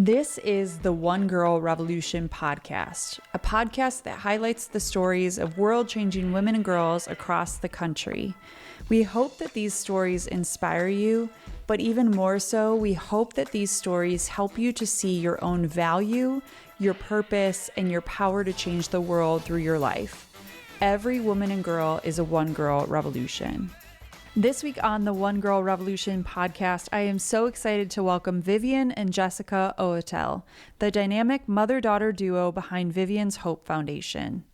This is the One Girl Revolution podcast, a podcast that highlights the stories of world-changing women and girls across the country. We hope that these stories inspire you, but even more so, we hope that these stories help you to see your own value, your purpose, and your power to change the world through your life. Every woman and girl is a One Girl Revolution. This week on the One Girl Revolution podcast, I am so excited to welcome Vivian and Jessica Oettel, the dynamic mother-daughter duo behind Vivian's Hope Foundation.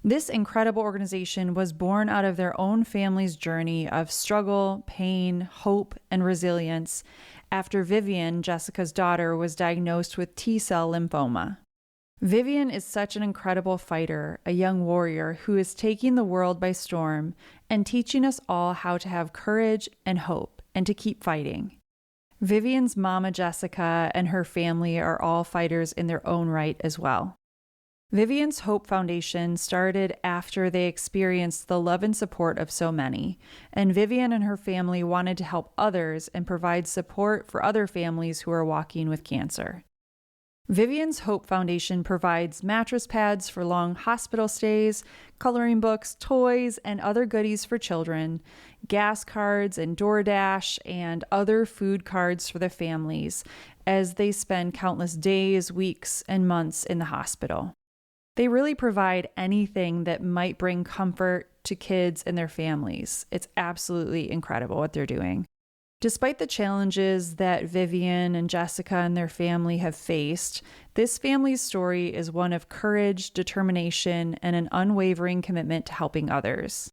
This incredible organization was born out of their own family's journey of struggle, pain, hope, and resilience after Vivian, Jessica's daughter, was diagnosed with T-Cell Lymphoma. Vivian is such an incredible fighter, a young warrior who is taking the world by storm and teaching us all how to have courage and hope and to keep fighting. Vivian's mama, Jessica, and her family are all fighters in their own right as well. Vivian's Hope Foundation started after they experienced the love and support of so many, and Vivian and her family wanted to help others and provide support for other families who are walking with cancer. Vivian's Hope Foundation provides mattress pads for long hospital stays, coloring books, toys, and other goodies for children, gas cards and DoorDash, and other food cards for the families as they spend countless days, weeks, and months in the hospital. They really provide anything that might bring comfort to kids and their families. It's absolutely incredible what they're doing. Despite the challenges that Vivian and Jessica and their family have faced, this family's story is one of courage, determination, and an unwavering commitment to helping others.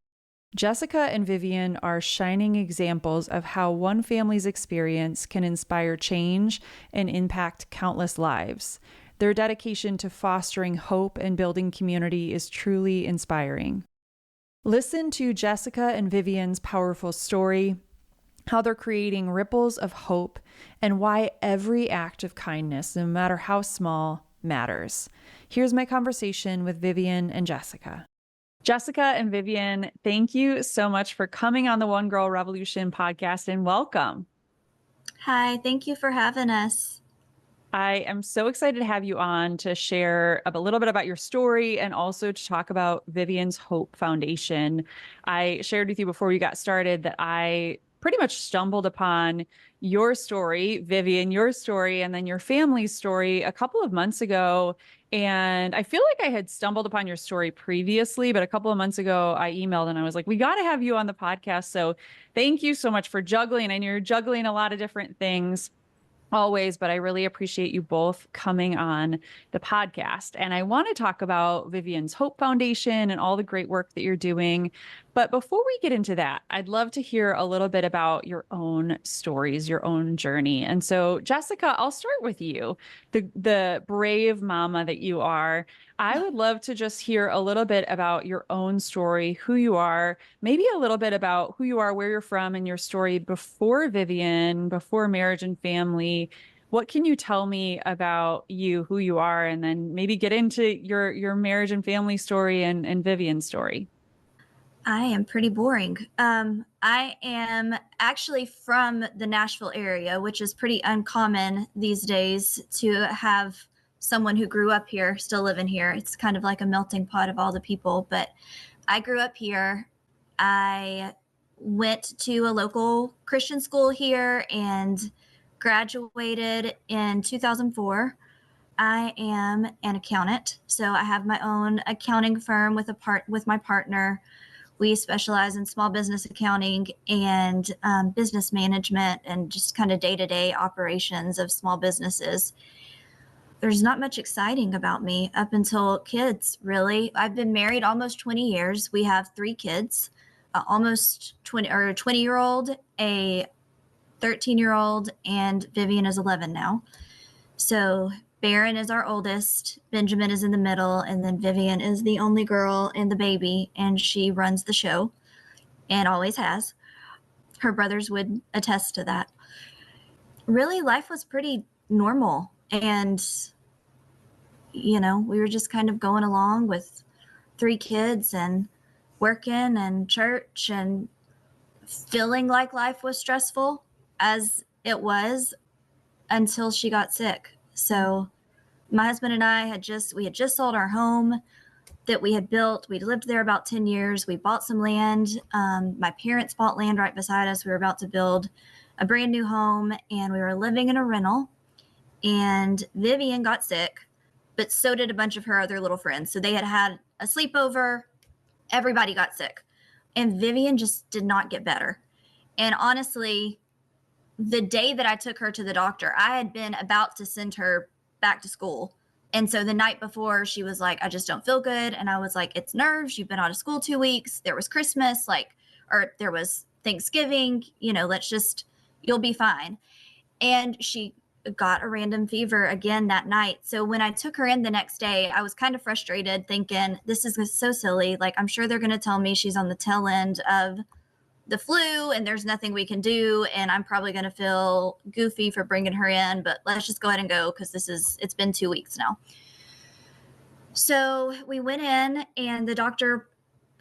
Jessica and Vivian are shining examples of how one family's experience can inspire change and impact countless lives. Their dedication to fostering hope and building community is truly inspiring. Listen to Jessica and Vivian's powerful story, how they're creating ripples of hope, and why every act of kindness, no matter how small, matters. Here's my conversation with Vivian and Jessica. Jessica and Vivian, thank you so much for coming on the One Girl Revolution podcast, and welcome. Hi, thank you for having us. I am so excited to have you on to share a little bit about your story and also to talk about Vivian's Hope Foundation. I shared with you before we got started that I pretty much stumbled upon your story, Vivian, your story, and then your family's story a couple of months ago. And I feel like I had stumbled upon your story previously, but a couple of months ago, I emailed and I was like, we got to have you on the podcast. So thank you so much for juggling. I know you're juggling a lot of different things always, but I really appreciate you both coming on the podcast. And I want to talk about Vivian's Hope Foundation and all the great work that you're doing. But before we get into that, I'd love to hear a little bit about your own stories, your own journey. And so, Jessica, I'll start with you, the brave mama that you are. I would love to just hear a little bit about your own story, who you are, maybe a little bit about who you are, where you're from, and your story before Vivian, before marriage and family. What can you tell me about you, who you are, and then maybe get into your marriage and family story and Vivian's story? I am pretty boring. I am actually from the Nashville area, which is pretty uncommon these days to have someone who grew up here still living here. It's kind of like a melting pot of all the people, but I grew up here. I went to a local Christian school here and graduated in 2004. I am an accountant, so I have my own accounting firm with my partner. We specialize in small business accounting and business management and just kind of day-to-day operations of small businesses. There's not much exciting about me up until kids, really. I've been married almost 20 years. We have 3 kids, almost 20 or a 20-year-old, a 13-year-old, and Vivian is 11 now. So Barron is our oldest, Benjamin is in the middle, and then Vivian is the only girl and the baby, and she runs the show and always has. Her brothers would attest to that. Really, life was pretty normal, and we were just kind of going along with 3 kids and working and church and feeling like life was stressful as it was until she got sick. So my husband and I had just sold our home that we had built. We'd lived there about 10 years. We bought some land. My parents bought land right beside us. We were about to build a brand new home, and we were living in a rental. And Vivian got sick, but so did a bunch of her other little friends. So they had a sleepover. Everybody got sick. And Vivian just did not get better. And honestly, the day that I took her to the doctor, I had been about to send her back to school. And so the night before, she was like, I just don't feel good. And I was like, it's nerves. You've been out of school 2 weeks. There was Christmas, or there was Thanksgiving, you'll be fine. And she got a random fever again that night. So when I took her in the next day, I was kind of frustrated thinking, this is so silly. Like, I'm sure they're going to tell me she's on the tail end of the flu and there's nothing we can do. And I'm probably going to feel goofy for bringing her in, but let's just go ahead and go because it's been 2 weeks now. So we went in and the doctor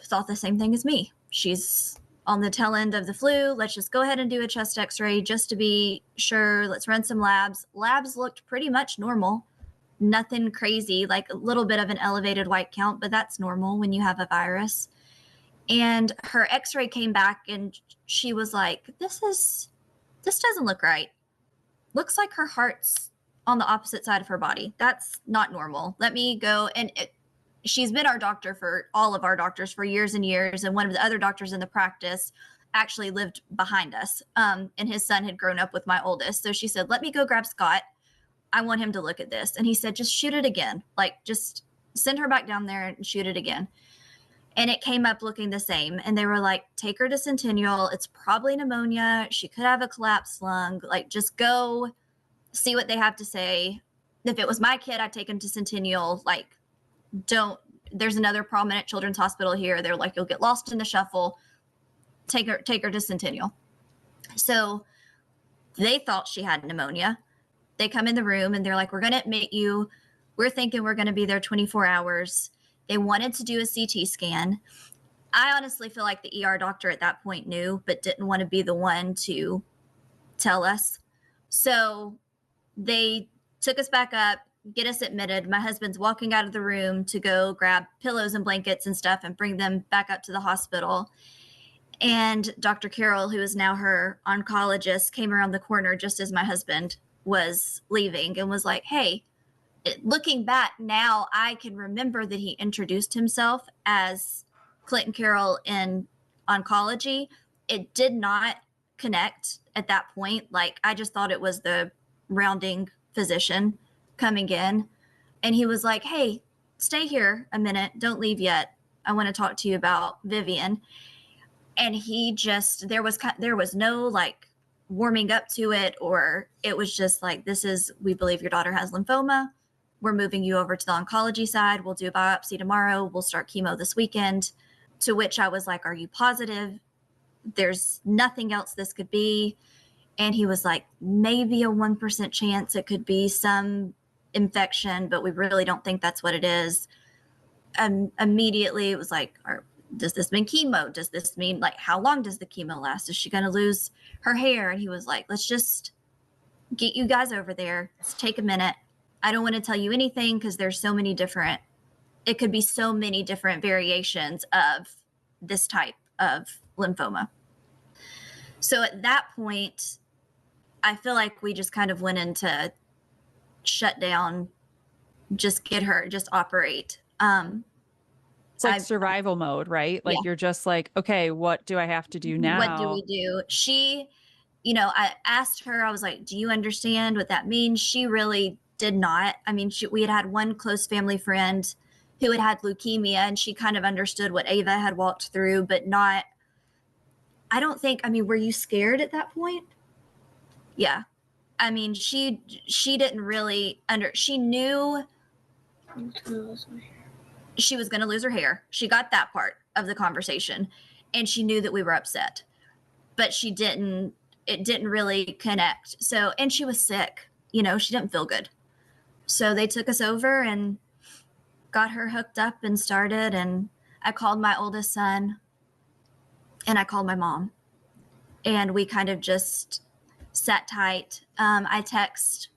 thought the same thing as me. She's on the tail end of the flu. Let's just go ahead and do a chest x-ray just to be sure. Let's run some labs. Labs looked pretty much normal. Nothing crazy, like a little bit of an elevated white count, but that's normal when you have a virus. And her x-ray came back and she was like, this doesn't look right. Looks like her heart's on the opposite side of her body. That's not normal. Let me go. And she's been our doctor for all of our doctors for years and years. And one of the other doctors in the practice actually lived behind us. And his son had grown up with my oldest. So she said, let me go grab Scott. I want him to look at this. And he said, just shoot it again. Like, just send her back down there and shoot it again. And it came up looking the same. And they were like, take her to Centennial. It's probably pneumonia. She could have a collapsed lung. Like, just go see what they have to say. If it was my kid, I'd take him to Centennial. Like, there's another prominent children's hospital here. They're like, you'll get lost in the shuffle. Take her to Centennial. So they thought she had pneumonia. They come in the room and they're like, we're going to admit you. We're thinking we're going to be there 24 hours. They wanted to do a CT scan. I honestly feel like the ER doctor at that point knew, but didn't want to be the one to tell us. So they took us back up, get us admitted. My husband's walking out of the room to go grab pillows and blankets and stuff and bring them back up to the hospital. And Dr. Carroll, who is now her oncologist, came around the corner just as my husband was leaving and was like, hey, looking back now, I can remember that he introduced himself as Clinton Carroll in oncology. It did not connect at that point. Like, I just thought it was the rounding physician coming in. And he was like, hey, stay here a minute. Don't leave yet. I want to talk to you about Vivian. And he just, there was no like warming up to it, or it was just like, we believe your daughter has lymphoma. We're moving you over to the oncology side. We'll do a biopsy tomorrow. We'll start chemo this weekend. To which I was like, are you positive? There's nothing else this could be. And he was like, maybe a 1% chance it could be some infection, but we really don't think that's what it is. And immediately it was like, does this mean chemo? Does this mean, like, how long does the chemo last? Is she going to lose her hair? And he was like, let's just get you guys over there. Let's take a minute. I don't want to tell you anything because there's it could be so many different variations of this type of lymphoma. So at that point, I feel like we just kind of went into shut down, just operate. It's like survival mode, right? Like, you're just like, okay, what do I have to do now? What do we do? She, I asked her, I was like, do you understand what that means? She really did not. I mean, we had one close family friend who had leukemia, and she kind of understood what Ava had walked through, but not, I don't think, were you scared at that point? Yeah. I mean, she didn't really she knew she was going to lose her hair. She got that part of the conversation, and she knew that we were upset, but it didn't really connect. So, and she was sick, she didn't feel good. So they took us over and got her hooked up and started. And I called my oldest son and I called my mom, and we kind of just sat tight. I text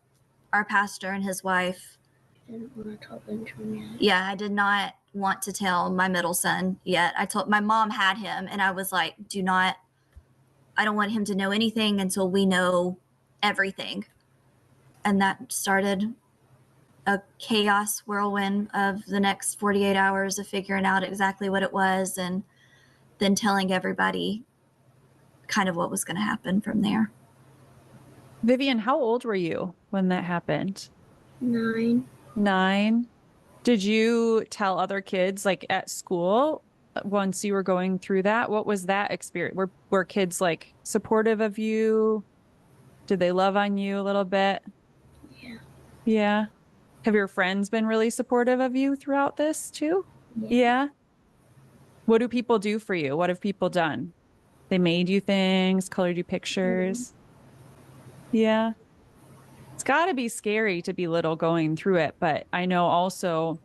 our pastor and his wife. Didn't want to tell Benjamin yet. Yeah, I did not want to tell my middle son yet. I told my mom had him, and I was like, I don't want him to know anything until we know everything. And that started a chaos whirlwind of the next 48 hours of figuring out exactly what it was and then telling everybody kind of what was going to happen from there. Vivian, how old were you when that happened? 9. 9. Did you tell other kids like at school once you were going through that? What was that experience? Were kids like supportive of you? Did they love on you a little bit? Yeah. Yeah. Have your friends been really supportive of you throughout this too? Yeah. What do people do for you? What have people done? They made you things, colored you pictures. Yeah. It's got to be scary to be little going through it, but I know also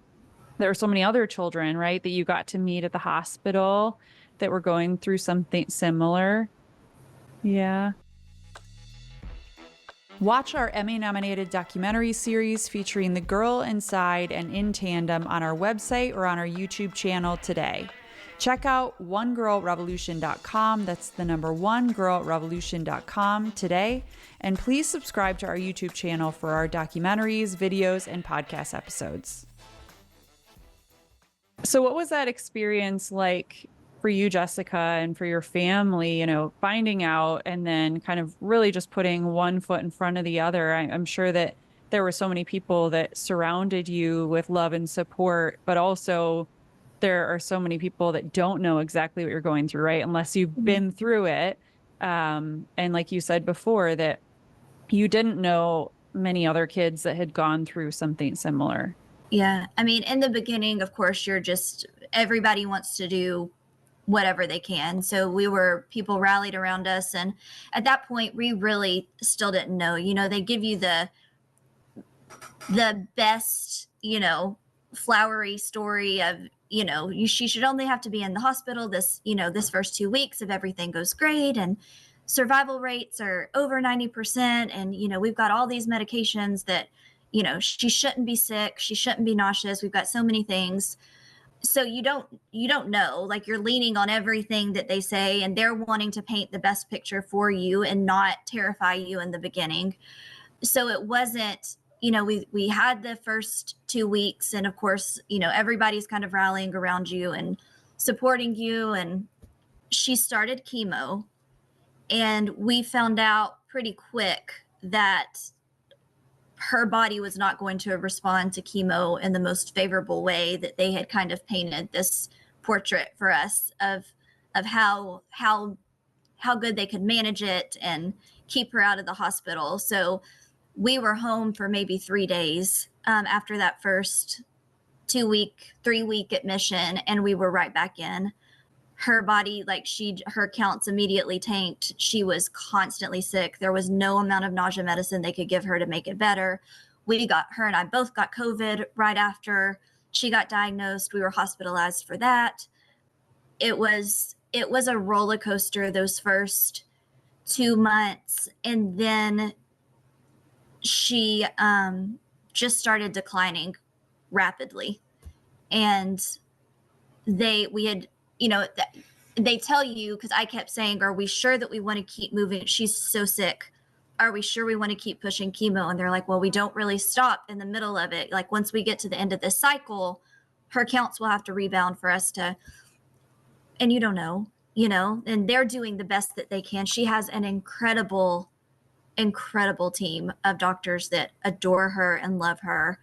there are so many other children, right, that you got to meet at the hospital that were going through something similar. Yeah. Watch our Emmy-nominated documentary series featuring The Girl Inside and In Tandem on our website or on our YouTube channel today. Check out onegirlrevolution.com. That's the number onegirlrevolution.com today. And please subscribe to our YouTube channel for our documentaries, videos, and podcast episodes. So what was that experience like for you, Jessica, and for your family, you know, finding out and then kind of really just putting one foot in front of the other? I'm sure that there were so many people that surrounded you with love and support, but also there are so many people that don't know exactly what you're going through, right? Unless you've been through it. And like you said before, that you didn't know many other kids that had gone through something similar. Yeah. I mean, in the beginning, of course, everybody wants to do whatever they can. So people rallied around us. And at that point, we really still didn't know, they give you the best, flowery story of, she should only have to be in the hospital this first 2 weeks if everything goes great. And survival rates are over 90%. And, we've got all these medications that, she shouldn't be sick. She shouldn't be nauseous. We've got so many things. So you don't know, like you're leaning on everything that they say, and they're wanting to paint the best picture for you and not terrify you in the beginning. So it wasn't, we had the first 2 weeks, and of course, everybody's kind of rallying around you and supporting you. And she started chemo, and we found out pretty quick that her body was not going to respond to chemo in the most favorable way, that they had kind of painted this portrait for us of how good they could manage it and keep her out of the hospital. So we were home for maybe 3 days after that first 3-week admission, and we were right back in. Her body, her counts immediately tanked. She was constantly sick. There was no amount of nausea medicine they could give her to make it better. Her and I both got COVID right after she got diagnosed. We were hospitalized for that. It was a roller coaster those first 2 months. And then she just started declining rapidly. And they tell you, because I kept saying, are we sure that we want to keep moving? She's so sick. Are we sure we want to keep pushing chemo? And they're like, well, we don't really stop in the middle of it. Like once we get to the end of this cycle, her counts will have to rebound for us to, and you don't know, and they're doing the best that they can. She has an incredible team of doctors that adore her and love her.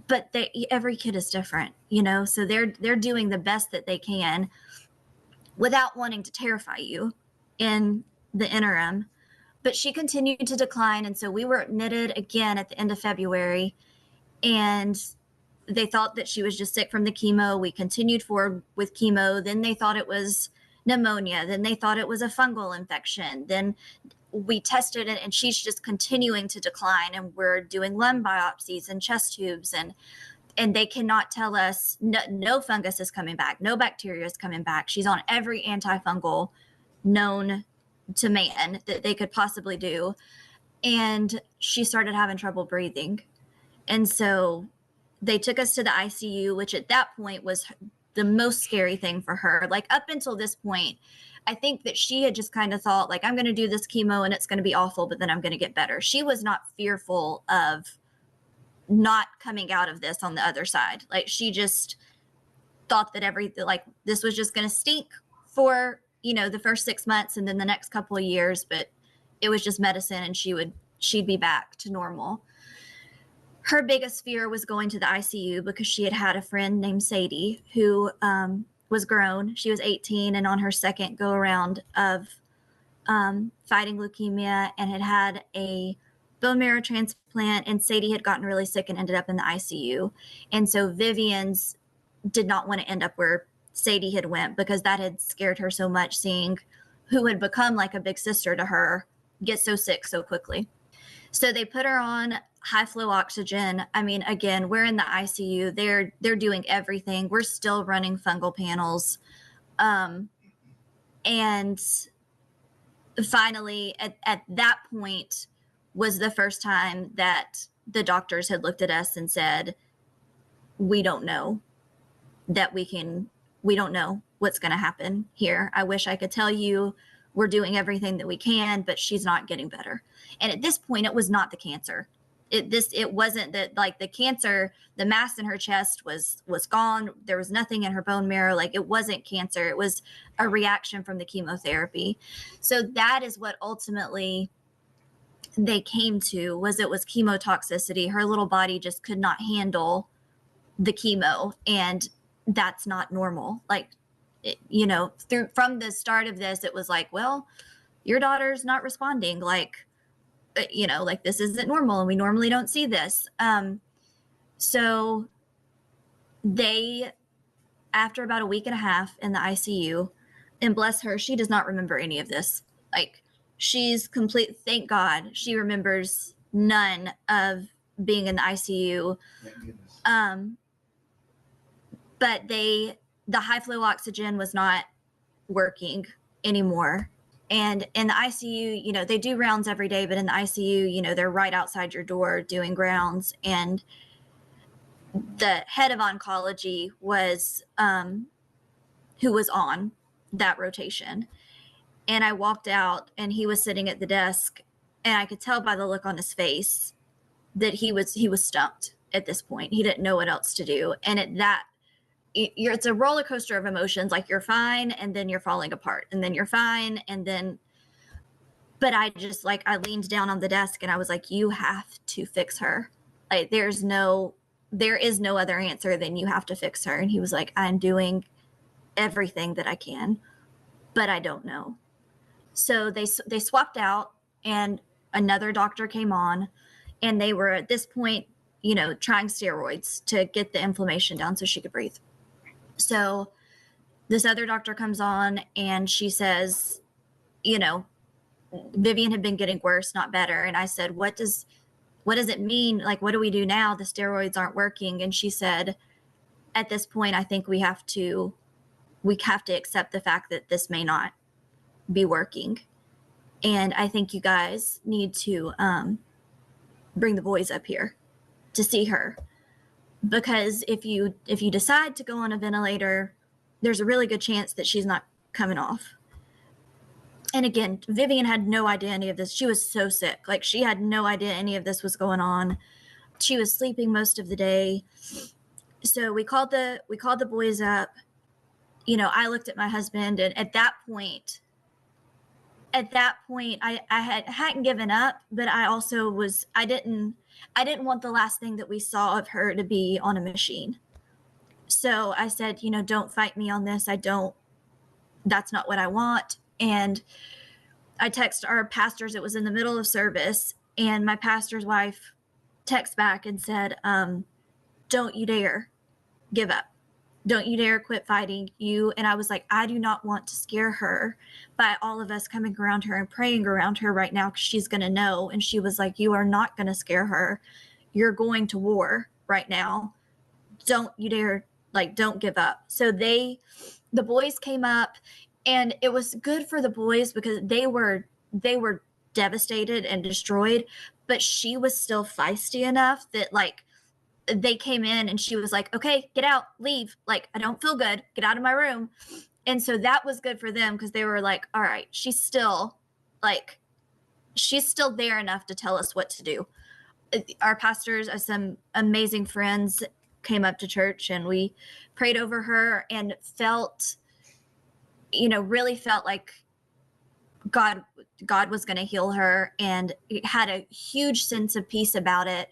But every kid is different, so they're doing the best that they can without wanting to terrify you in the interim. But she continued to decline. And so we were admitted again at the end of February, and they thought that she was just sick from the chemo. We continued forward with chemo. Then they thought it was pneumonia. Then they thought it was a fungal infection. Then we tested it, and she's just continuing to decline. And we're doing lung biopsies and chest tubes, and they cannot tell us no fungus is coming back, no bacteria is coming back. She's on every antifungal known to man that they could possibly do. and she started having trouble breathing. And so they took us to the ICU, which at that point was the most scary thing for her. Like, up until this point, I think that she had just kind of thought, like, I'm going to do this chemo and it's going to be awful, but then I'm going to get better. She was not fearful of not coming out of this on the other side. Like, she just thought that everything, like, this was just going to stink for, you know, the first 6 months and then the next couple of years, but it was just medicine and she'd be back to normal. Her biggest fear was going to the ICU because she had a friend named Sadie who was grown. She was 18 and on her second go around of fighting leukemia, and had a bone marrow transplant, and Sadie had gotten really sick and ended up in the ICU. And so Vivian's did not want to end up where Sadie had went, because that had scared her so much, seeing who had become like a big sister to her get so sick so quickly. So they put her on high flow oxygen. I mean, again, we're in the ICU. They're doing everything. We're still running fungal panels. And finally, at that point was the first time that the doctors had looked at us and said, we don't know what's going to happen here. I wish I could tell you we're doing everything that we can, but she's not getting better. And at this point, it was not the cancer. It wasn't that, like, the cancer, the mass in her chest was gone. There was nothing in her bone marrow. Like, it wasn't cancer. It was a reaction from the chemotherapy. So that is what ultimately they came to, was it was chemotoxicity. Her little body just could not handle the chemo, and that's not normal. Like, from the start of this, it was like, well, your daughter's not responding. Like, like, this isn't normal and we normally don't see this. So they, after about a week and a half in the ICU, and bless her, she does not remember any of this. Like, she's complete, thank God, she remembers none of being in the ICU. But the high flow oxygen was not working anymore. And in the ICU, they do rounds every day, but in the ICU, they're right outside your door doing rounds. And the head of oncology was, who was on that rotation. And I walked out and he was sitting at the desk, and I could tell by the look on his face that he was stumped at this point. He didn't know what else to do. And it's a roller coaster of emotions. Like, you're fine, and then you're falling apart, and then you're fine, and then, but I just, like, I leaned down on the desk and I was like, you have to fix her. Like, there is no other answer than you have to fix her. And he was like, I'm doing everything that I can, but I don't know. So they swapped out, and another doctor came on, and they were at this point, trying steroids to get the inflammation down so she could breathe. So this other doctor comes on and she says, Vivian had been getting worse, not better. And I said, what does it mean? Like, what do we do now? The steroids aren't working. And she said, at this point, I think we have to accept the fact that this may not be working. And I think you guys need to bring the boys up here to see her. Because if you decide to go on a ventilator, there's a really good chance that she's not coming off. And again, Vivian had no idea any of this. She was so sick. Like, she had no idea any of this was going on. She was sleeping most of the day. So we called the boys up. I looked at my husband, and at that point I hadn't given up, but I also I didn't want the last thing that we saw of her to be on a machine. So I said, don't fight me on this. That's not what I want. And I texted our pastors. It was in the middle of service, and my pastor's wife texted back and said, don't you dare give up. Don't you dare quit fighting. And I was like, I do not want to scare her by all of us coming around her and praying around her right now, because she's going to know. And she was like, you are not going to scare her. You're going to war right now. Don't you dare, don't give up. So the boys came up, and it was good for the boys because they were devastated and destroyed, but she was still feisty enough that like they came in and she was like, okay, get out, leave. Like, I don't feel good. Get out of my room. And so that was good for them because they were like, all right, she's still there enough to tell us what to do. Our pastors, some amazing friends, came up to church and we prayed over her and really felt like God was going to heal her, and had a huge sense of peace about it.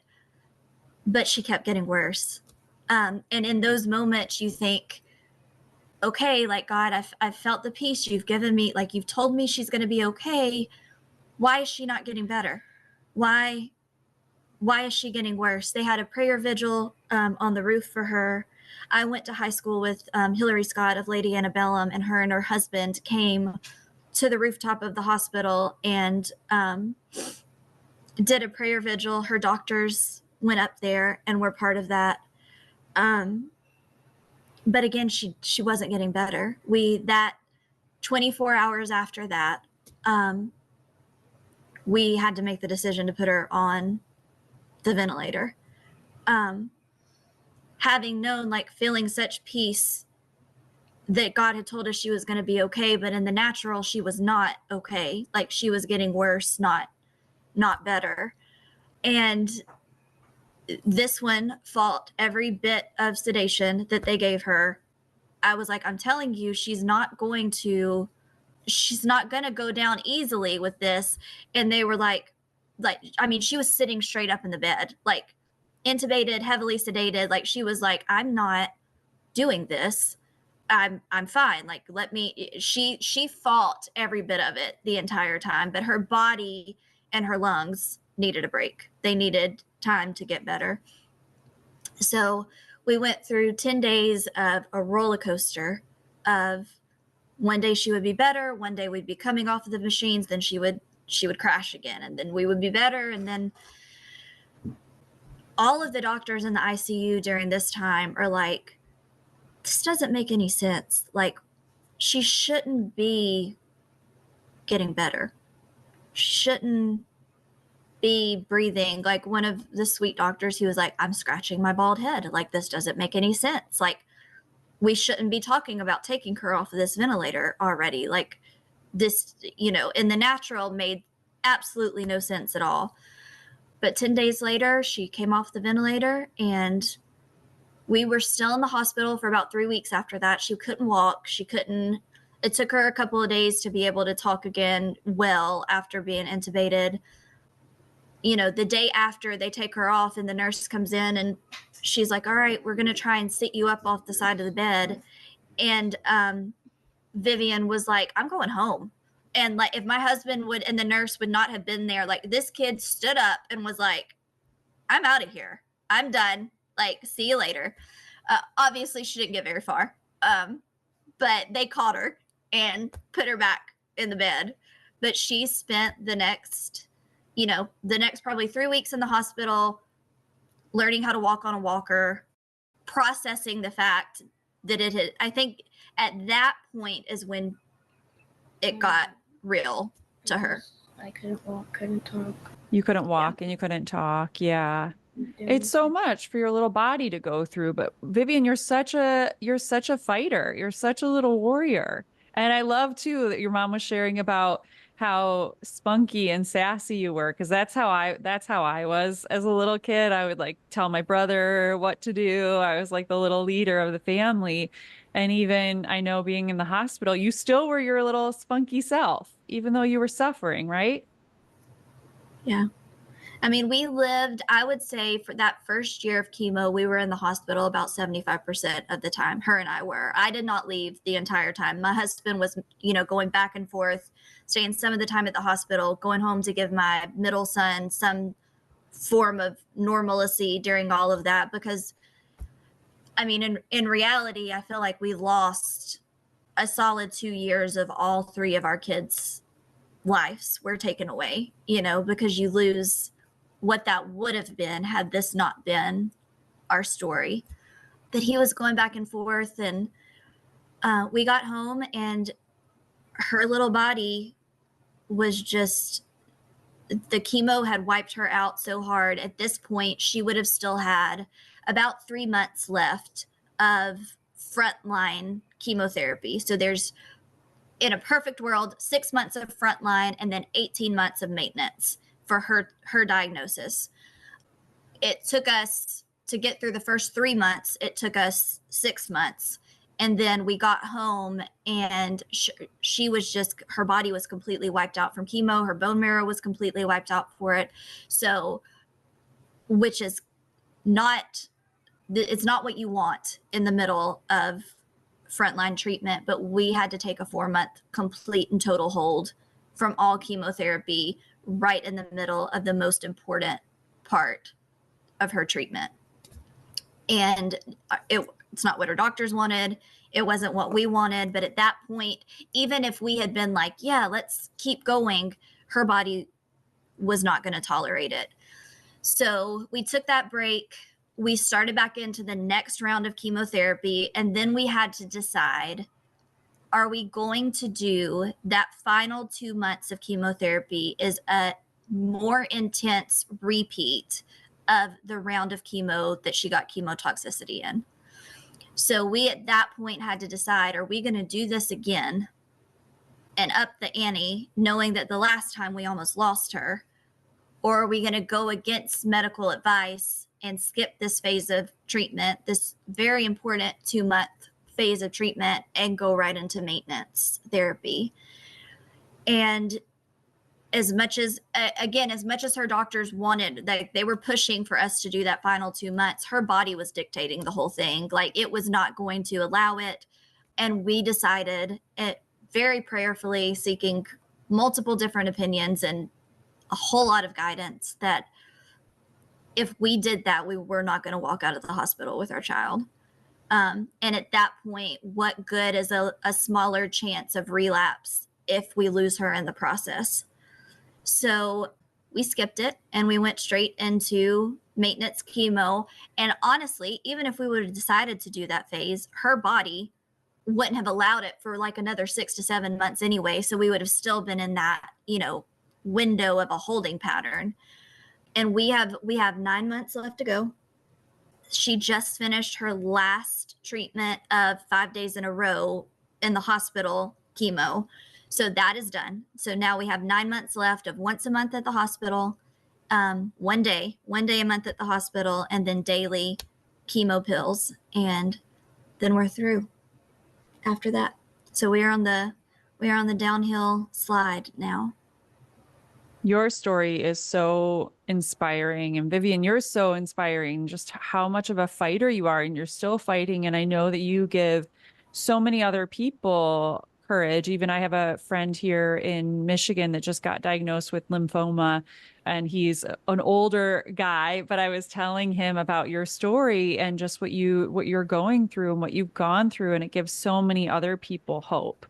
But she kept getting worse. And in those moments you think, okay, like, God, I've felt the peace you've given me. Like, you've told me she's going to be okay. Why is she not getting better? Why is she getting worse? They had a prayer vigil on the roof for her. I went to high school with Hillary Scott of Lady Antebellum, and her husband came to the rooftop of the hospital and did a prayer vigil. Her doctors went up there and were part of that. But again, she wasn't getting better. That 24 hours after that, we had to make the decision to put her on the ventilator. Having known, like, feeling such peace that God had told us she was going to be okay, but in the natural, she was not okay. Like, she was getting worse, not better. And this one fought every bit of sedation that they gave her. I was like, I'm telling you, she's not going to go down easily with this. And they were like, I mean, she was sitting straight up in the bed, like intubated, heavily sedated. Like, she was like, I'm not doing this. I'm fine. Like, let me, she fought every bit of it the entire time, but her body and her lungs needed a break. They needed time to get better. So we went through 10 days of a roller coaster of one day she would be better, one day we'd be coming off of the machines, then she would crash again, and then we would be better. And then all of the doctors in the ICU during this time are like, this doesn't make any sense. Like, she shouldn't be getting better. She shouldn't be breathing. Like, one of the sweet doctors, he was like, I'm scratching my bald head. Like, this doesn't make any sense. Like, we shouldn't be talking about taking her off of this ventilator already. Like, this, in the natural made absolutely no sense at all. But 10 days later, she came off the ventilator, and we were still in the hospital for about 3 weeks after that. She couldn't walk. It took her a couple of days to be able to talk again well after being intubated. The day after they take her off, and the nurse comes in and she's like, all right, we're going to try and sit you up off the side of the bed. And Vivian was like, I'm going home. And like, if my husband and the nurse would not have been there, like, this kid stood up and was like, I'm out of here. I'm done. Like, see you later. Obviously she didn't get very far. But they caught her and put her back in the bed. But she spent the next probably 3 weeks in the hospital, learning how to walk on a walker, processing the fact that I think at that point is when it got real to her. I couldn't walk, couldn't talk. You couldn't walk and you couldn't talk. Yeah. It's so much for your little body to go through. But Vivian, you're such a fighter. You're such a little warrior. And I love too that your mom was sharing about how spunky and sassy you were, because that's how I was as a little kid. I would like tell my brother what to do. I was like the little leader of the family. And even I know being in the hospital, you still were your little spunky self, even though you were suffering, right? Yeah. I mean, we lived, I would say, for that first year of chemo, we were in the hospital about 75% of the time. Her and I were. I did not leave the entire time. My husband was, going back and forth, staying some of the time at the hospital, going home to give my middle son some form of normalcy during all of that. Because, I mean, in reality, I feel like we lost a solid 2 years of all three of our kids' lives were taken away, because you lose what that would have been had this not been our story. That he was going back and forth, and we got home, and her little body was just the chemo had wiped her out so hard. At this point, she would have still had about 3 months left of frontline chemotherapy. So there's, in a perfect world, 6 months of frontline and then 18 months of maintenance for her diagnosis. It took us, to get through the first 3 months, it took us 6 months. And then we got home and she was just, her body was completely wiped out from chemo. Her bone marrow was completely wiped out for it. So, which is not, it's not what you want in the middle of frontline treatment, but we had to take a 4-month complete and total hold from all chemotherapy right in the middle of the most important part of her treatment. And it's not what her doctors wanted. It wasn't what we wanted. But at that point, even if we had been like, yeah, let's keep going, her body was not going to tolerate it. So we took that break. We started back into the next round of chemotherapy. And then we had to decide, are we going to do that final 2 months of chemotherapy is a more intense repeat of the round of chemo that she got chemotoxicity in? So we at that point had to decide, are we going to do this again and up the ante, knowing that the last time we almost lost her? Or are we going to go against medical advice and skip this phase of treatment, this very important 2-month phase of treatment, and go right into maintenance therapy? And as much as, again, as much as her doctors wanted, like they were pushing for us to do that final 2 months, her body was dictating the whole thing. Like it was not going to allow it. And we decided, very prayerfully, seeking multiple different opinions and a whole lot of guidance, that if we did that, we were not going to walk out of the hospital with our child. And at that point, what good is a smaller chance of relapse if we lose her in the process? So we skipped it and we went straight into maintenance chemo. And honestly, even if we would have decided to do that phase, her body wouldn't have allowed it for like another 6 to 7 months anyway. So we would have still been in that, window of a holding pattern. And we have 9 months left to go. She just finished her last treatment of 5 days in a row in the hospital chemo. So that is done. So now we have 9 months left of once a month at the hospital, one day a month at the hospital, and then daily chemo pills. And then we're through after that. So we are on the downhill slide now. Your story is so inspiring. And Vivian, you're so inspiring, just how much of a fighter you are, and you're still fighting. And I know that you give so many other people courage. Even I have a friend here in Michigan that just got diagnosed with lymphoma, and he's an older guy, but I was telling him about your story and just what you're going through and what you've gone through. And it gives so many other people hope.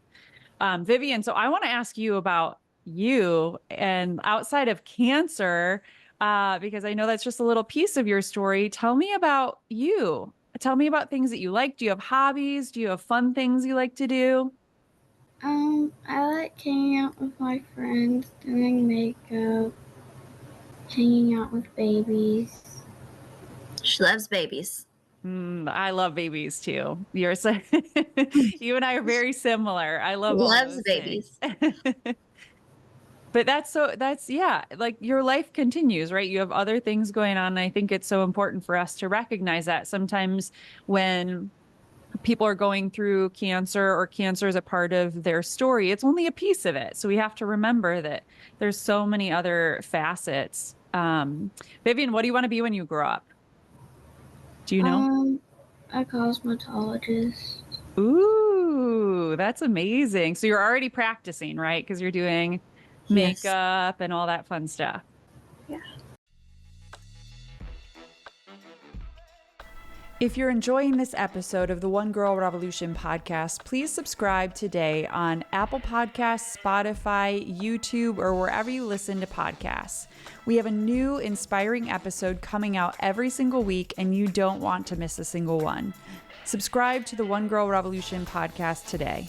Vivian, so I want to ask you about you and outside of cancer, because I know that's just a little piece of your story. Tell me about you. Tell me about things that you like. Do you have hobbies? Do you have fun things you like to do? I like hanging out with my friends, doing makeup, hanging out with babies. She loves babies. I love babies too. You and I are very similar. I love all Loves those babies. things. But that's yeah, like your life continues, right? You have other things going on. And I think it's so important for us to recognize that sometimes when people are going through cancer or cancer is a part of their story, it's only a piece of it. So we have to remember that there's so many other facets. Vivian, what do you want to be when you grow up? Do you know? A cosmetologist. Ooh, that's amazing. So you're already practicing, right? Because you're doing makeup and all that fun stuff. Yeah. If you're enjoying this episode of the One Girl Revolution podcast, please subscribe today on Apple Podcasts, Spotify, YouTube, or wherever you listen to podcasts. We have a new inspiring episode coming out every single week, and you don't want to miss a single one. Subscribe to the One Girl Revolution podcast today.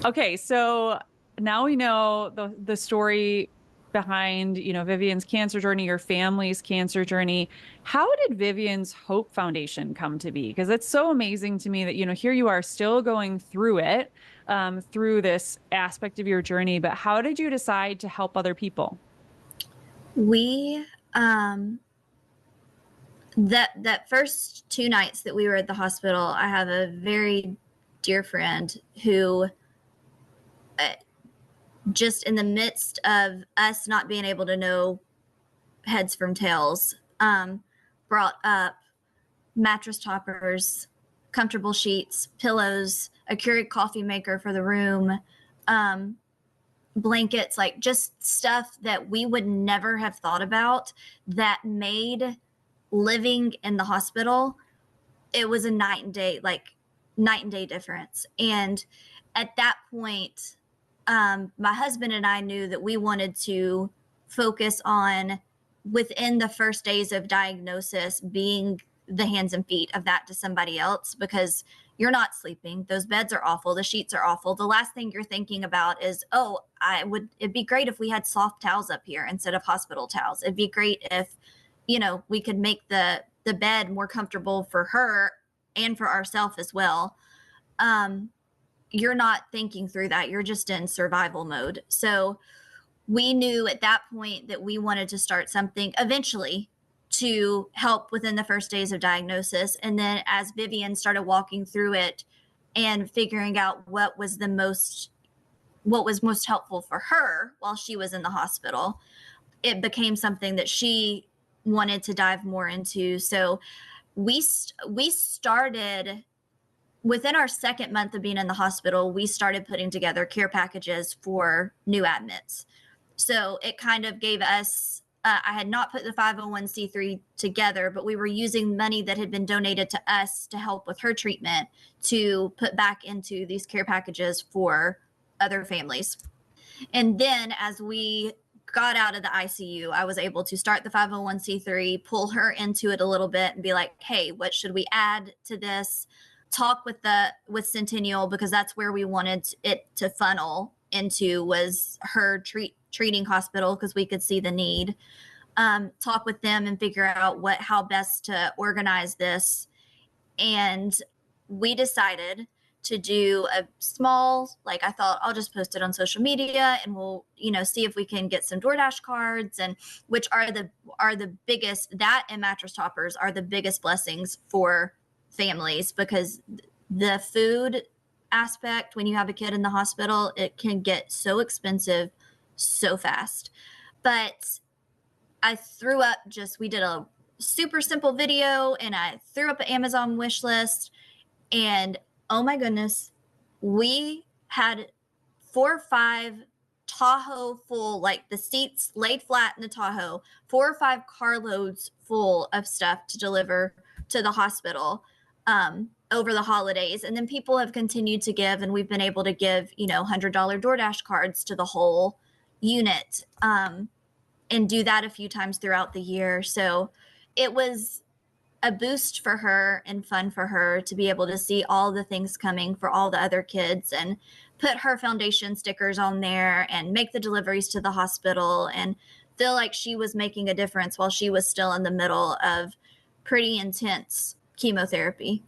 Okay, so now we know the story behind, Vivian's cancer journey, your family's cancer journey. How did Vivian's Hope Foundation come to be? Because it's so amazing to me that, here you are still going through it, through this aspect of your journey, but how did you decide to help other people? We that first 2 nights that we were at the hospital, I have a very dear friend who just in the midst of us not being able to know heads from tails, brought up mattress toppers, comfortable sheets, pillows, a Keurig coffee maker for the room, blankets, like just stuff that we would never have thought about that made living in the hospital, it was a night and day difference. And at that point, my husband and I knew that we wanted to focus on, within the first days of diagnosis, being the hands and feet of that to somebody else, because you're not sleeping. Those beds are awful. The sheets are awful. The last thing you're thinking about is, it'd be great if we had soft towels up here instead of hospital towels. It'd be great if, we could make the bed more comfortable for her and for ourselves as well. You're not thinking through that. You're just in survival mode. So we knew at that point that we wanted to start something eventually to help within the first days of diagnosis. And then as Vivian started walking through it and figuring out what was most helpful for her while she was in the hospital, it became something that she wanted to dive more into. So we started within our second month of being in the hospital, we started putting together care packages for new admits. So it kind of gave us, I had not put the 501c3 together, but we were using money that had been donated to us to help with her treatment to put back into these care packages for other families. And then as we got out of the ICU, I was able to start the 501c3, pull her into it a little bit and be like, hey, what should we add to this? Talk with Centennial, because that's where we wanted it to funnel into, was her treating hospital, because we could see the need. Talk with them and figure out how best to organize this. And we decided to do a small, I thought I'll just post it on social media and we'll, see if we can get some DoorDash cards, and which are the biggest, that and mattress toppers are the biggest blessings for families, because the food aspect, when you have a kid in the hospital, it can get so expensive so fast. But I threw up we did a super simple video and I threw up an Amazon wish list, and oh my goodness, we had 4 or 5 Tahoe full, the seats laid flat in the Tahoe, 4 or 5 carloads full of stuff to deliver to the hospital over the holidays. And then people have continued to give, and we've been able to give, $100 DoorDash cards to the whole unit, and do that a few times throughout the year. So it was a boost for her and fun for her to be able to see all the things coming for all the other kids, and put her foundation stickers on there and make the deliveries to the hospital and feel like she was making a difference while she was still in the middle of pretty intense chemotherapy.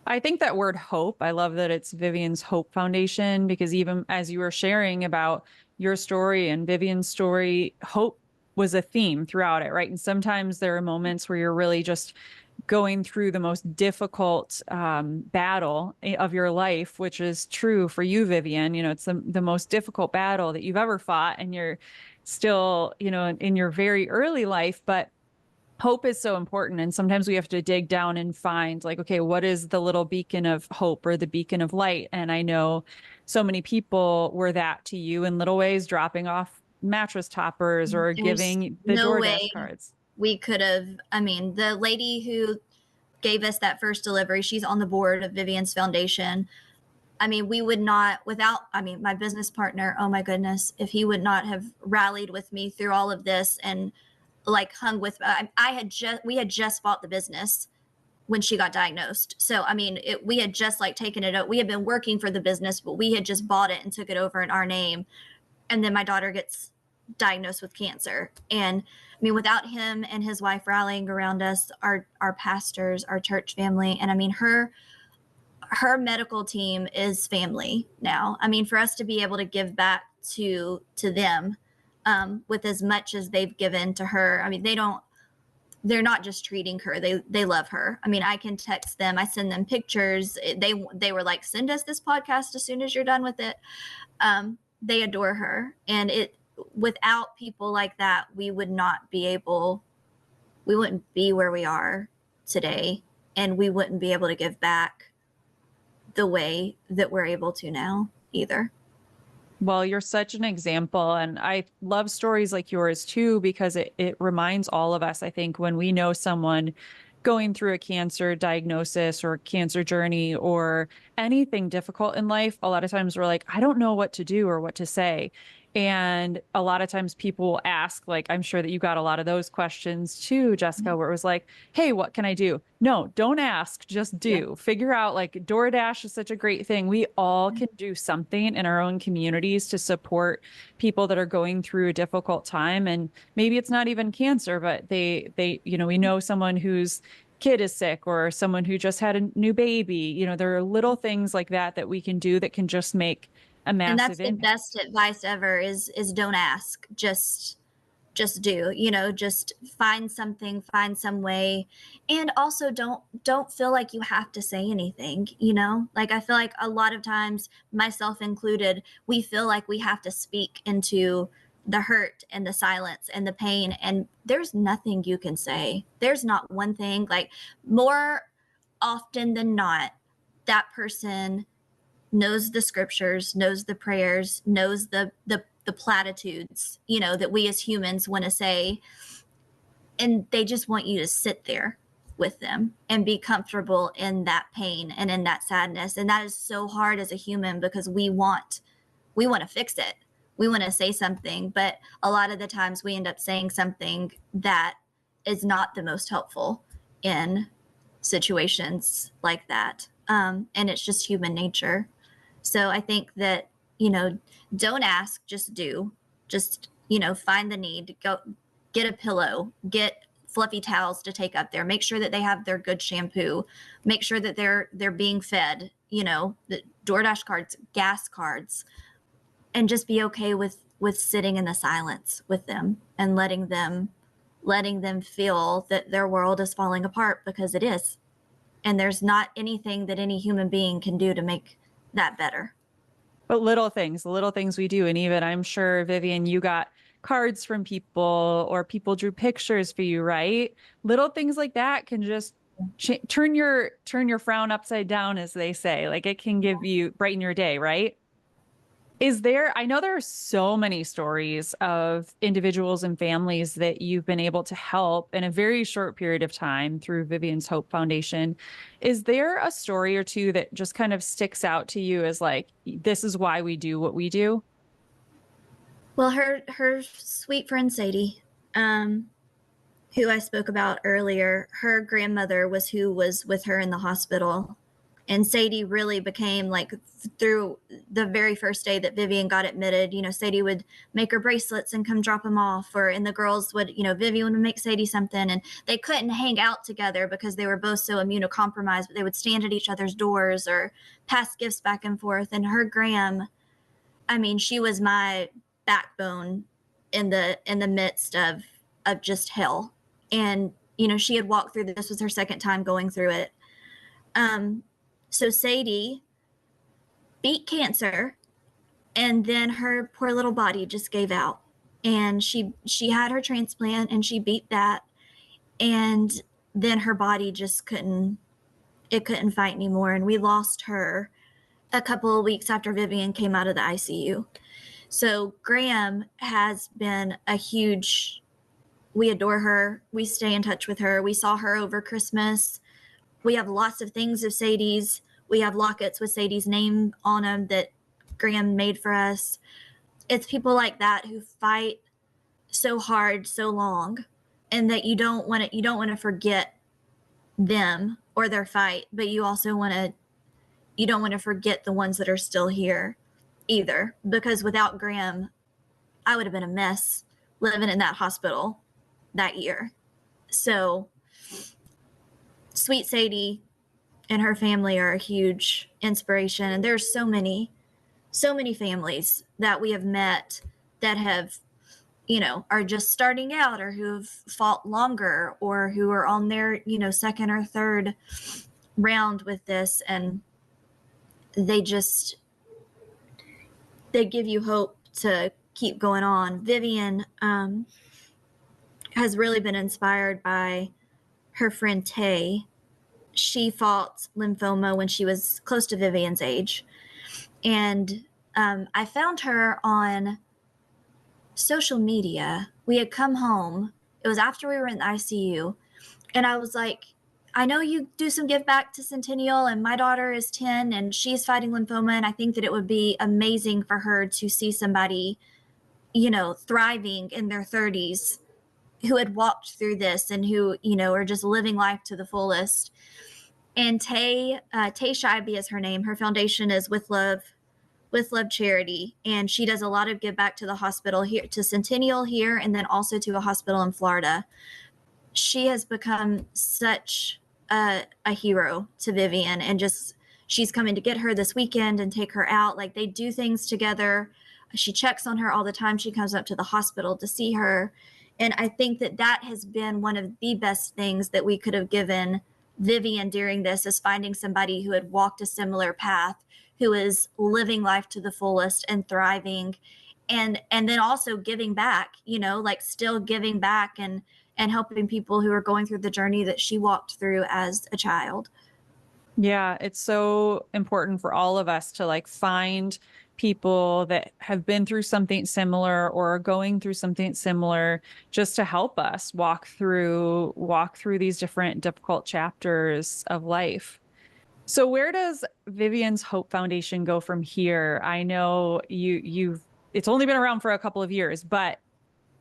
I think that word hope, I love that it's Vivian's Hope Foundation, because even as you were sharing about your story and Vivian's story, hope was a theme throughout it, right? And sometimes there are moments where you're really just going through the most difficult battle of your life, which is true for you, Vivian. It's the most difficult battle that you've ever fought, and you're still, in your very early life, but hope is so important. And sometimes we have to dig down and find, okay, what is the little beacon of hope or the beacon of light? And I know so many people were that to you in little ways, dropping off mattress toppers or giving the DoorDash cards. We could have, the lady who gave us that first delivery, she's on the board of Vivian's Foundation. We would not, my business partner, oh my goodness, if he would not have rallied with me through all of this and hung with, we had just bought the business when she got diagnosed. So, I mean, we had just like taken it out. We had been working for the business, but we had just bought it and took it over in our name. And then my daughter gets diagnosed with cancer. And I mean, without him and his wife rallying around us, our pastors, our church family, and I mean, her medical team is family now. I mean, for us to be able to give back to them with as much as they've given to her, I mean, they're not just treating her, they love her. I mean, I can text them, I send them pictures. They were like, send us this podcast as soon as you're done with it. They adore her. And without people like that, we wouldn't be where we are today, and we wouldn't be able to give back the way that we're able to now either. Well, you're such an example. And I love stories like yours too, because it reminds all of us, I think, when we know someone going through a cancer diagnosis or cancer journey or anything difficult in life, a lot of times we're like, I don't know what to do or what to say. And a lot of times people will ask, like, I'm sure that you got a lot of those questions too, Jessica, where it was like, hey, what can I do? No, don't ask, just do. Yeah. Figure out, like, DoorDash is such a great thing. We all can do something in our own communities to support people that are going through a difficult time. And maybe it's not even cancer, but we know someone whose kid is sick or someone who just had a new baby. There are little things like that we can do that can just make a massive and that's impact. The best advice ever is don't ask, just do. Just find something, find some way. And also don't feel like you have to say anything. Like, I feel like a lot of times, myself included, we feel like we have to speak into the hurt and the silence and the pain, and there's nothing you can say. There's not one thing. Like, more often than not, that person knows the scriptures, knows the prayers, knows the platitudes, that we as humans want to say. And they just want you to sit there with them and be comfortable in that pain and in that sadness. And that is so hard as a human, because we want to fix it. We want to say something, but a lot of the times we end up saying something that is not the most helpful in situations like that. And it's just human nature. So I think that, don't ask, just do. Just, find the need. Go get a pillow, get fluffy towels to take up there. Make sure that they have their good shampoo. Make sure that they're being fed, the DoorDash cards, gas cards, and just be okay with sitting in the silence with them and letting them feel that their world is falling apart, because it is. And there's not anything that any human being can do to make that better. But the little things we do. And even, I'm sure, Vivian, you got cards from people, or people drew pictures for you, right? Little things like that can just turn your frown upside down, as they say. Like, it can brighten your day, right? I know there are so many stories of individuals and families that you've been able to help in a very short period of time through Vivian's Hope Foundation. Is there a story or two that just kind of sticks out to you as like, this is why we do what we do? Well, her sweet friend Sadie, who I spoke about earlier, her grandmother was who was with her in the hospital. And Sadie really became, like, through the very first day that Vivian got admitted, Sadie would make her bracelets and come drop them off, and the girls would, Vivian would make Sadie something, and they couldn't hang out together because they were both so immunocompromised, but they would stand at each other's doors or pass gifts back and forth. And her Graham, I mean, she was my backbone in the midst of just hell. And, she had walked through this was her second time going through it. So Sadie beat cancer, and then her poor little body just gave out, and she had her transplant, and she beat that, and then her body just couldn't fight anymore. And we lost her a couple of weeks after Vivian came out of the ICU. So Graham has been we adore her. We stay in touch with her. We saw her over Christmas. We have lots of things of Sadie's. We have lockets with Sadie's name on them that Graham made for us. It's people like that who fight so hard, so long, and that you don't want to forget them or their fight, but you also you don't want to forget the ones that are still here either, because without Graham, I would have been a mess living in that hospital that year. So sweet Sadie and her family are a huge inspiration. And there's so many families that we have met that have, are just starting out, or who've fought longer, or who are on their, second or third round with this. And they give you hope to keep going on. Vivian has really been inspired by her friend Tay. She fought lymphoma when she was close to Vivian's age. And I found her on social media. We had come home. It was after we were in the ICU. And I was like, I know you do some give back to Centennial, and my daughter is 10 and she's fighting lymphoma. And I think that it would be amazing for her to see somebody, thriving in their 30s who had walked through this and who, are just living life to the fullest. And Tay Scheibe is her name. Her foundation is With Love Charity. And she does a lot of give back to the hospital here, to Centennial here, and then also to a hospital in Florida. She has become such a hero to Vivian, and she's coming to get her this weekend and take her out. Like, they do things together. She checks on her all the time. She comes up to the hospital to see her. And I think that has been one of the best things that we could have given Vivian during this, is finding somebody who had walked a similar path, who is living life to the fullest and thriving, and then also giving back, still giving back and helping people who are going through the journey that she walked through as a child. Yeah, it's so important for all of us to find people that have been through something similar or are going through something similar, just to help us walk through these different difficult chapters of life. So where does Vivian's Hope Foundation go from here? I know it's only been around for a couple of years, but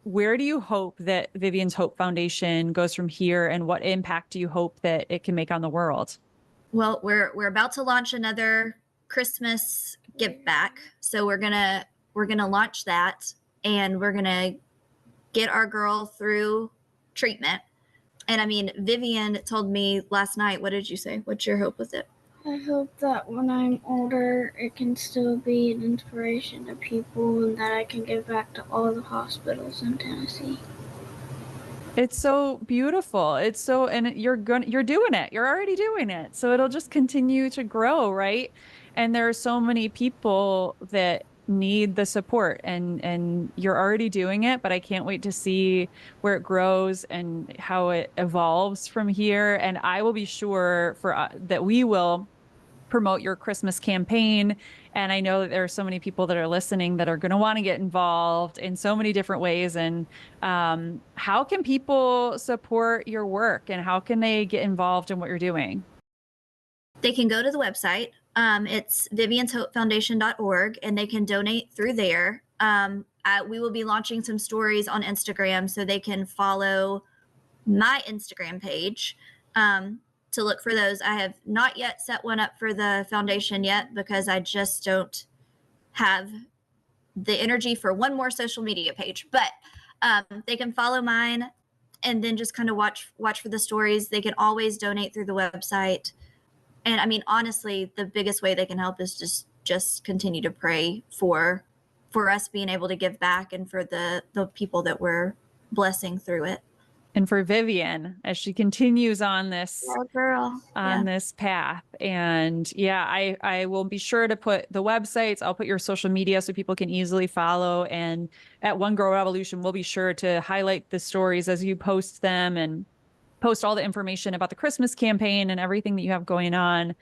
where do you hope that Vivian's Hope Foundation goes from here, and what impact do you hope that it can make on the world? Well, we're about to launch another Christmas give back. So we're gonna launch that, and we're gonna get our girl through treatment. And I mean, Vivian told me last night, what did you say? What's your hope with it? I hope that when I'm older, it can still be an inspiration to people, and that I can give back to all the hospitals in Tennessee. It's so beautiful. And you're doing it. You're already doing it. So it'll just continue to grow, right? And there are so many people that need the support, and you're already doing it, but I can't wait to see where it grows and how it evolves from here. And I will be sure that we will promote your Christmas campaign. And I know that there are so many people that are listening that are going to want to get involved in so many different ways. And how can people support your work, and how can they get involved in what you're doing? They can go to the website. It's vivianshopefoundation.org, and they can donate through there. We will be launching some stories on Instagram, so they can follow my Instagram page to look for those. I have not yet set one up for the foundation yet, because I just don't have the energy for one more social media page. But they can follow mine, and then just kind of watch for the stories. They can always donate through the website. And I mean, honestly, the biggest way they can help is just continue to pray for us being able to give back, and for the people that we're blessing through it. And for Vivian, as she continues on this this path. And yeah, I will be sure to put the websites. I'll put your social media so people can easily follow. And at One Girl Revolution, we'll be sure to highlight the stories as you post them, and post all the information about the Christmas campaign and everything that you have going on.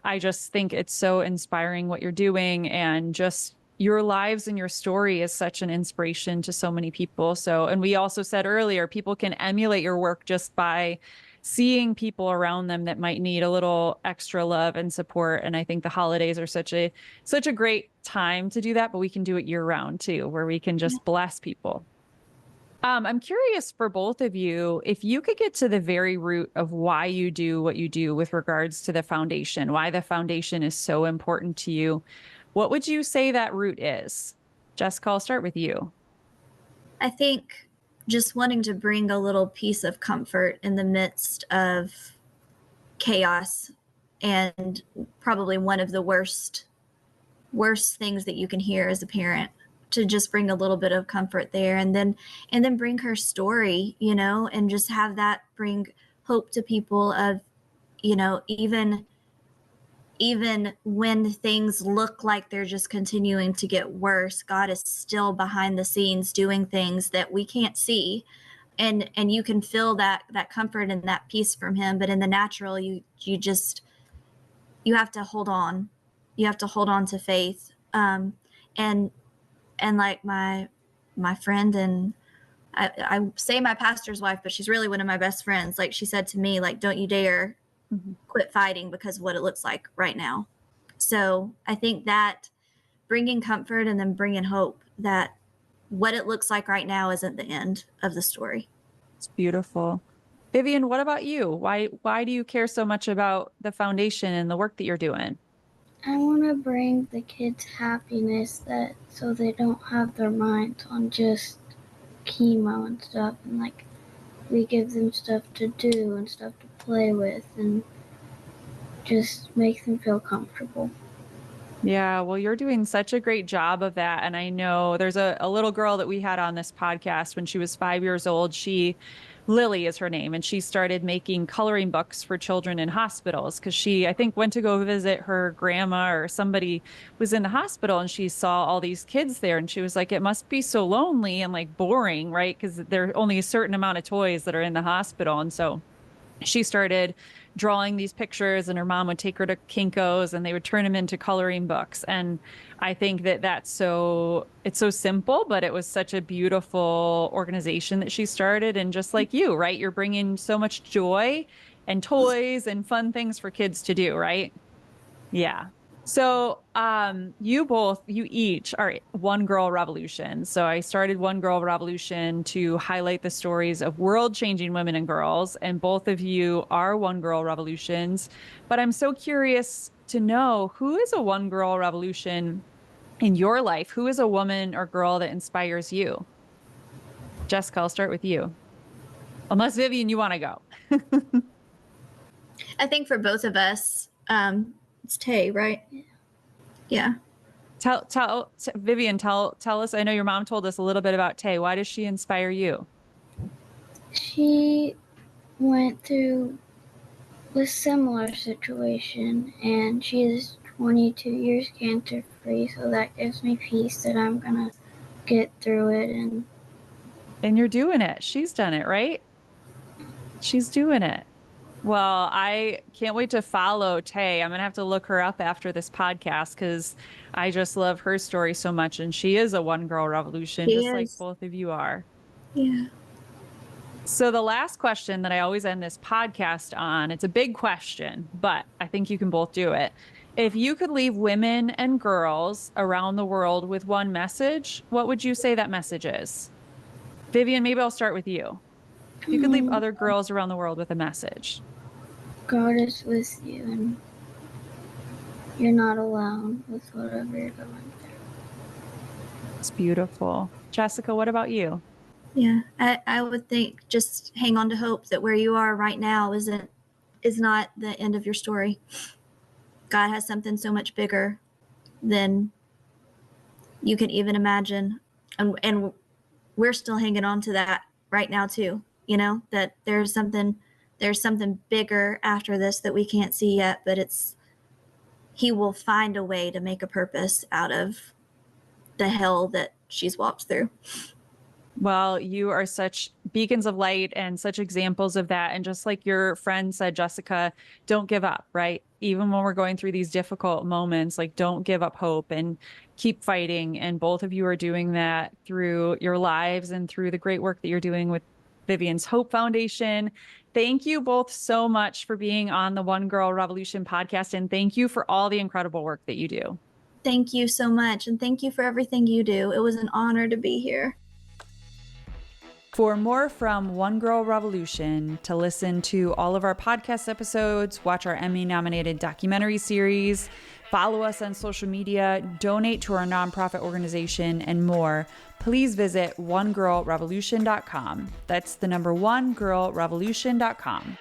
I just think it's so inspiring what you're doing, and just your lives and your story is such an inspiration to so many people. So, and we also said earlier, people can emulate your work just by seeing people around them that might need a little extra love and support. And I think the holidays are such a great time to do that, but we can do it year round too, where we can just bless people. I'm curious for both of you, if you could get to the very root of why you do what you do with regards to the foundation, why the foundation is so important to you, what would you say that root is? Jessica, I'll start with you. I think just wanting to bring a little piece of comfort in the midst of chaos, and probably one of the worst things that you can hear as a parent, to just bring a little bit of comfort there, and then bring her story, and just have that bring hope to people of, even when things look like they're just continuing to get worse, God is still behind the scenes doing things that we can't see. And you can feel that comfort and that peace from him. But in the natural, you have to hold on. You have to hold on to faith. And like my friend, and I say my pastor's wife, but she's really one of my best friends. Like she said to me, like, don't you dare quit fighting because of what it looks like right now. So I think that bringing comfort and then bringing hope that what it looks like right now isn't the end of the story. It's beautiful. Vivian, what about you? Why do you care so much about the foundation and the work that you're doing? I want to bring the kids happiness, that so they don't have their minds on just chemo and stuff, and like we give them stuff to do and stuff to play with and just make them feel comfortable. Yeah, well, you're doing such a great job of that. And I know there's a little girl that we had on this podcast when she was 5 years old. Lily is her name, and she started making coloring books for children in hospitals because she, I think, went to go visit her grandma, or somebody was in the hospital, and she saw all these kids there. And she was like, it must be so lonely and like boring, right? Because there are only a certain amount of toys that are in the hospital. And so she started drawing these pictures, and her mom would take her to Kinko's and they would turn them into coloring books. And I think that it's so simple, but it was such a beautiful organization that she started. And just like you, right? You're bringing so much joy and toys and fun things for kids to do, right? Yeah. So, you each are One Girl Revolution. So I started One Girl Revolution to highlight the stories of world-changing women and girls, and both of you are One Girl Revolutions. But I'm so curious to know, who is a One Girl Revolution in your life? Who is a woman or girl that inspires you? Jessica, I'll start with you. Unless Vivian, you want to go. I think for both of us, it's Tay, right? Yeah. Vivian, tell us. I know your mom told us a little bit about Tay. Why does she inspire you? She went through a similar situation, and she is 22 years cancer free, so that gives me peace that I'm gonna get through it. And you're doing it. She's done it, right? She's doing it. Well, I can't wait to follow Tay. I'm going to have to look her up after this podcast because I just love her story so much. And she is a One Girl Revolution, She just like is. both of you are. Yeah. So the last question that I always end this podcast on, it's a big question, but I think you can both do it. If you could leave women and girls around the world with one message, what would you say that message is? Vivian, maybe I'll start with you. If you could leave other girls around the world with a message. God is with you, and you're not alone with whatever you're going through. It's beautiful. Jessica, what about you? Yeah. I would think just hang on to hope that where you are right now is not the end of your story. God has something so much bigger than you can even imagine. And we're still hanging on to that right now too, that there's something bigger after this that we can't see yet, but he will find a way to make a purpose out of the hell that she's walked through. Well, you are such beacons of light and such examples of that. And just like your friend said, Jessica, don't give up, right? Even when we're going through these difficult moments, like, don't give up hope and keep fighting. And both of you are doing that through your lives and through the great work that you're doing with Vivian's Hope Foundation. Thank you both so much for being on the One Girl Revolution podcast. And thank you for all the incredible work that you do. Thank you so much. And thank you for everything you do. It was an honor to be here. For more from One Girl Revolution, to listen to all of our podcast episodes, watch our Emmy-nominated documentary series, follow us on social media, donate to our nonprofit organization, and more, please visit onegirlrevolution.com. That's the number onegirlrevolution.com.